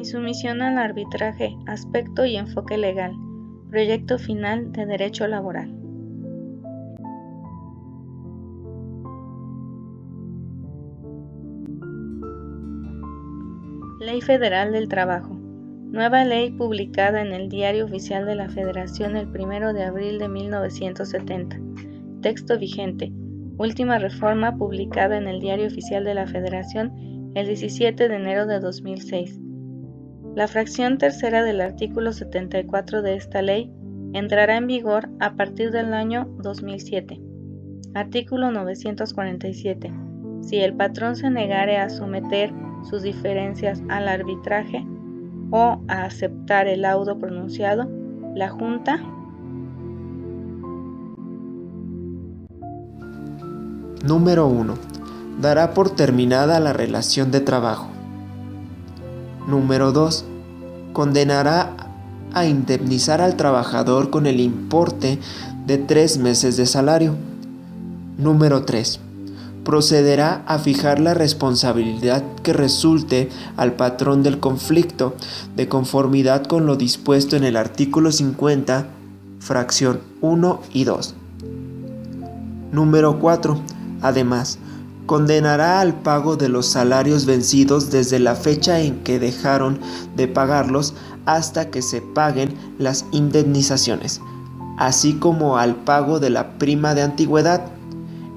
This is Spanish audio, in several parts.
Insumisión al arbitraje, aspecto y enfoque legal. Proyecto final de Derecho Laboral. Ley Federal del Trabajo. Nueva ley publicada en el Diario Oficial de la Federación el 1 de abril de 1970. Texto vigente. Última reforma publicada en el Diario Oficial de la Federación el 17 de enero de 2006. La fracción tercera del artículo 74 de esta ley entrará en vigor a partir del año 2007. Artículo 947. Si el patrón se negare a someter sus diferencias al arbitraje o a aceptar el laudo pronunciado, la Junta Número 1. Dará por terminada la relación de trabajo. Número 2. Condenará a indemnizar al trabajador con el importe de 3 meses de salario. Número 3. Procederá a fijar la responsabilidad que resulte al patrón del conflicto de conformidad con lo dispuesto en el artículo 50, fracción 1 y 2. Número 4. Además, condenará al pago de los salarios vencidos desde la fecha en que dejaron de pagarlos hasta que se paguen las indemnizaciones, así como al pago de la prima de antigüedad,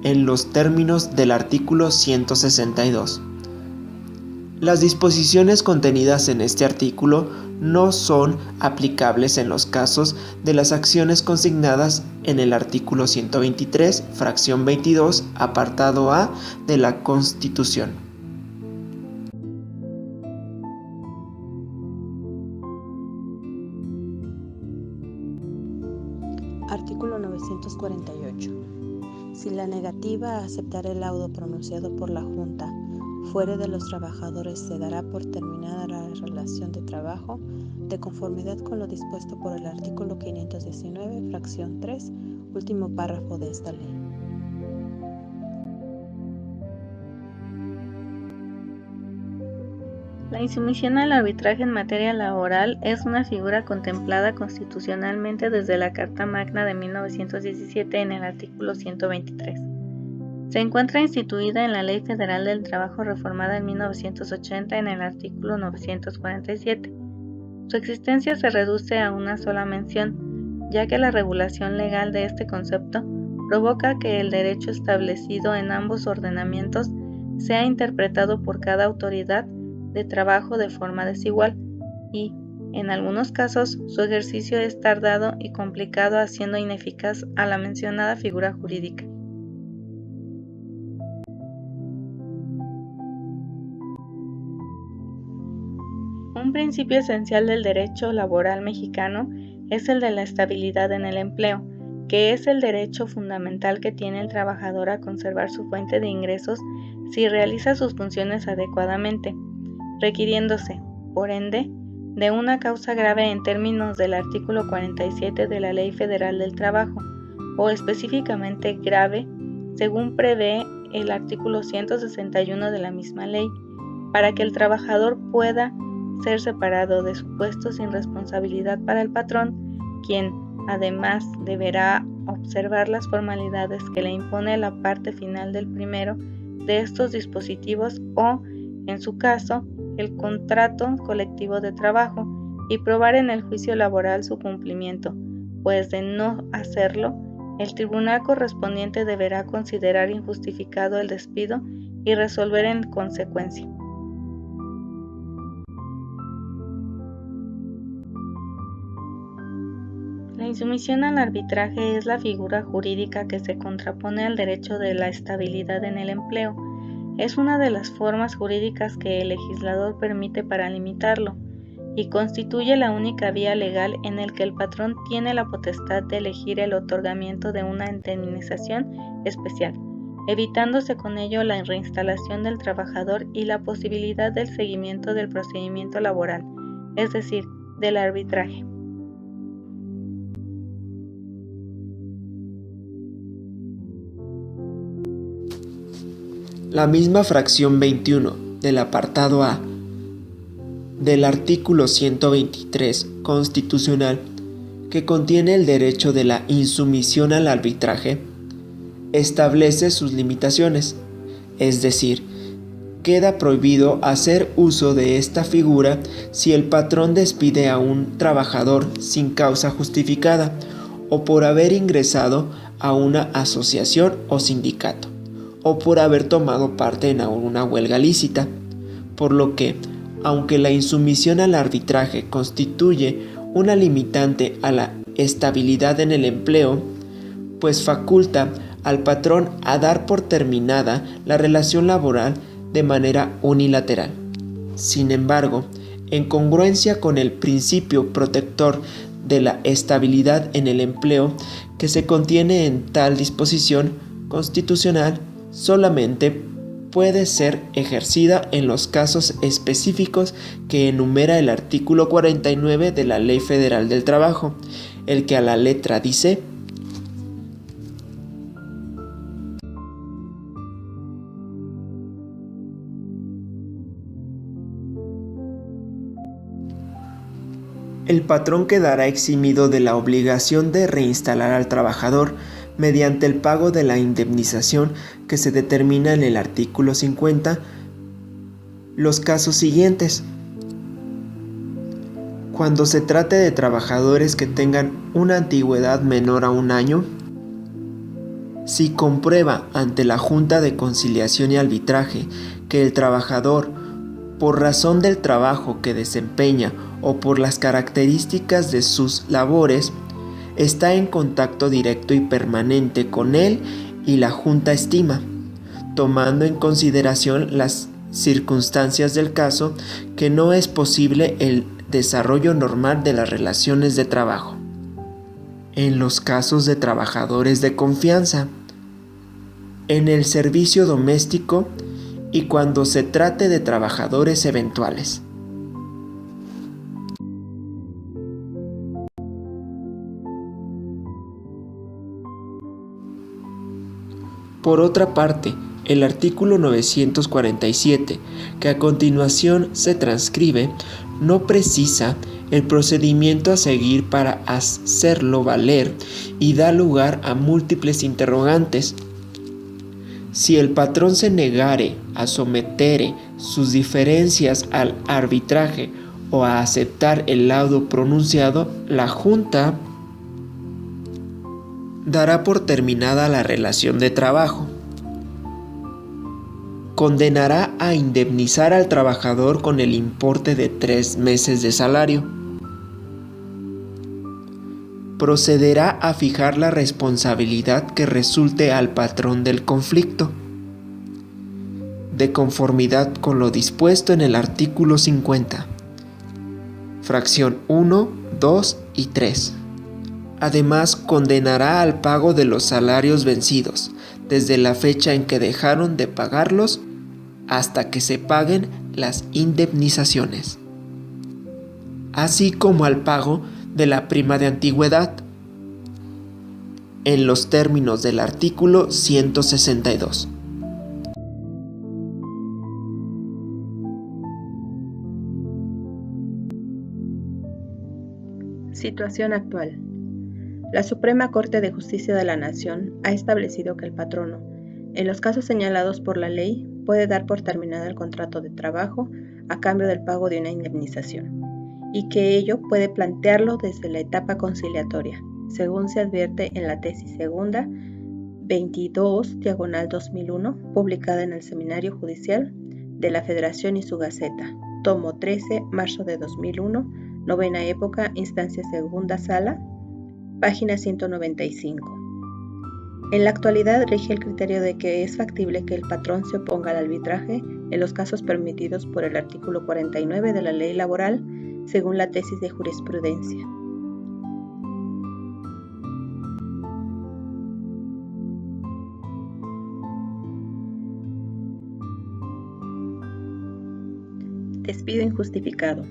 en los términos del artículo 162. Las disposiciones contenidas en este artículo no son aplicables en los casos de las acciones consignadas en el artículo 123, fracción 22, apartado A de la Constitución. Artículo 948. Si la negativa a aceptar el laudo pronunciado por la Junta fuere de los trabajadores, se dará por terminada la relación de trabajo de conformidad con lo dispuesto por el artículo 519, fracción 3, último párrafo de esta ley. La insumisión al arbitraje en materia laboral es una figura contemplada constitucionalmente desde la Carta Magna de 1917 en el artículo 123. Se encuentra instituida en la Ley Federal del Trabajo reformada en 1980 en el artículo 947. Su existencia se reduce a una sola mención, ya que la regulación legal de este concepto provoca que el derecho establecido en ambos ordenamientos sea interpretado por cada autoridad de trabajo de forma desigual y, en algunos casos, su ejercicio es tardado y complicado, haciendo ineficaz a la mencionada figura jurídica. Un principio esencial del derecho laboral mexicano es el de la estabilidad en el empleo, que es el derecho fundamental que tiene el trabajador a conservar su fuente de ingresos si realiza sus funciones adecuadamente, requiriéndose, por ende, de una causa grave en términos del artículo 47 de la Ley Federal del Trabajo, o específicamente grave, según prevé el artículo 161 de la misma ley, para que el trabajador pueda ser separado de su puesto sin responsabilidad para el patrón, quien, además, deberá observar las formalidades que le impone la parte final del primero de estos dispositivos o, en su caso, el contrato colectivo de trabajo y probar en el juicio laboral su cumplimiento, pues de no hacerlo, el tribunal correspondiente deberá considerar injustificado el despido y resolver en consecuencia. La insumisión al arbitraje es la figura jurídica que se contrapone al derecho de la estabilidad en el empleo. Es una de las formas jurídicas que el legislador permite para limitarlo, y constituye la única vía legal en el que el patrón tiene la potestad de elegir el otorgamiento de una indemnización especial, evitándose con ello la reinstalación del trabajador y la posibilidad del seguimiento del procedimiento laboral, es decir, del arbitraje. La misma fracción 21 del apartado A del artículo 123 constitucional, que contiene el derecho de la insumisión al arbitraje, establece sus limitaciones, es decir, queda prohibido hacer uso de esta figura si el patrón despide a un trabajador sin causa justificada o por haber ingresado a una asociación o sindicato, o por haber tomado parte en una huelga lícita, por lo que, aunque la insumisión al arbitraje constituye una limitante a la estabilidad en el empleo, pues faculta al patrón a dar por terminada la relación laboral de manera unilateral. Sin embargo, en congruencia con el principio protector de la estabilidad en el empleo que se contiene en tal disposición constitucional, solamente puede ser ejercida en los casos específicos que enumera el artículo 49 de la Ley Federal del Trabajo, el que a la letra dice: el patrón quedará eximido de la obligación de reinstalar al trabajador mediante el pago de la indemnización que se determina en el artículo 50 los casos siguientes: cuando se trate de trabajadores que tengan una antigüedad menor a un año, si comprueba ante la Junta de Conciliación y Arbitraje que el trabajador, por razón del trabajo que desempeña o por las características de sus labores, está en contacto directo y permanente con él y la Junta estima, tomando en consideración las circunstancias del caso, que no es posible el desarrollo normal de las relaciones de trabajo. En los casos de trabajadores de confianza, en el servicio doméstico y cuando se trate de trabajadores eventuales. Por otra parte, el artículo 947, que a continuación se transcribe, no precisa el procedimiento a seguir para hacerlo valer y da lugar a múltiples interrogantes. Si el patrón se negare a someter sus diferencias al arbitraje o a aceptar el laudo pronunciado, la Junta dará por terminada la relación de trabajo. Condenará a indemnizar al trabajador con el importe de 3 meses de salario. Procederá a fijar la responsabilidad que resulte al patrón del conflicto, de conformidad con lo dispuesto en el artículo 50, fracción 1, 2 y 3. Además, condenará al pago de los salarios vencidos, desde la fecha en que dejaron de pagarlos hasta que se paguen las indemnizaciones, así como al pago de la prima de antigüedad, en los términos del artículo 162. Situación actual. La Suprema Corte de Justicia de la Nación ha establecido que el patrono, en los casos señalados por la ley, puede dar por terminado el contrato de trabajo a cambio del pago de una indemnización, y que ello puede plantearlo desde la etapa conciliatoria, según se advierte en la tesis segunda 22/2001, publicada en el Seminario Judicial de la Federación y su Gaceta, tomo 13, marzo de 2001, novena época, instancia segunda sala, página 195. En la actualidad rige el criterio de que es factible que el patrón se oponga al arbitraje en los casos permitidos por el artículo 49 de la Ley Laboral, según la tesis de jurisprudencia. Despido injustificado.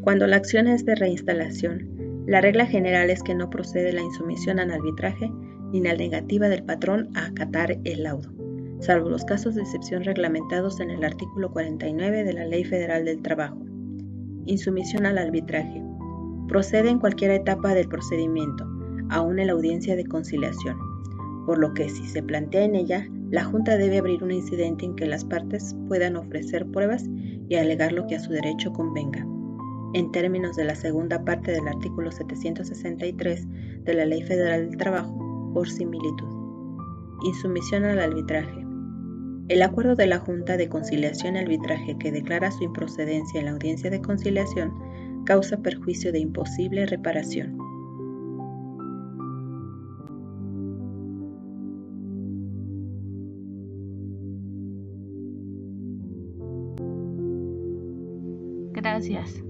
Cuando la acción es de reinstalación, la regla general es que no procede la insumisión al arbitraje ni la negativa del patrón a acatar el laudo, salvo los casos de excepción reglamentados en el artículo 49 de la Ley Federal del Trabajo. Insumisión al arbitraje. Procede en cualquier etapa del procedimiento, aun en la audiencia de conciliación, por lo que si se plantea en ella, la Junta debe abrir un incidente en que las partes puedan ofrecer pruebas y alegar lo que a su derecho convenga, en términos de la segunda parte del artículo 763 de la Ley Federal del Trabajo, por similitud. Insumisión al arbitraje. El acuerdo de la Junta de Conciliación y Arbitraje que declara su improcedencia en la audiencia de conciliación causa perjuicio de imposible reparación. Gracias.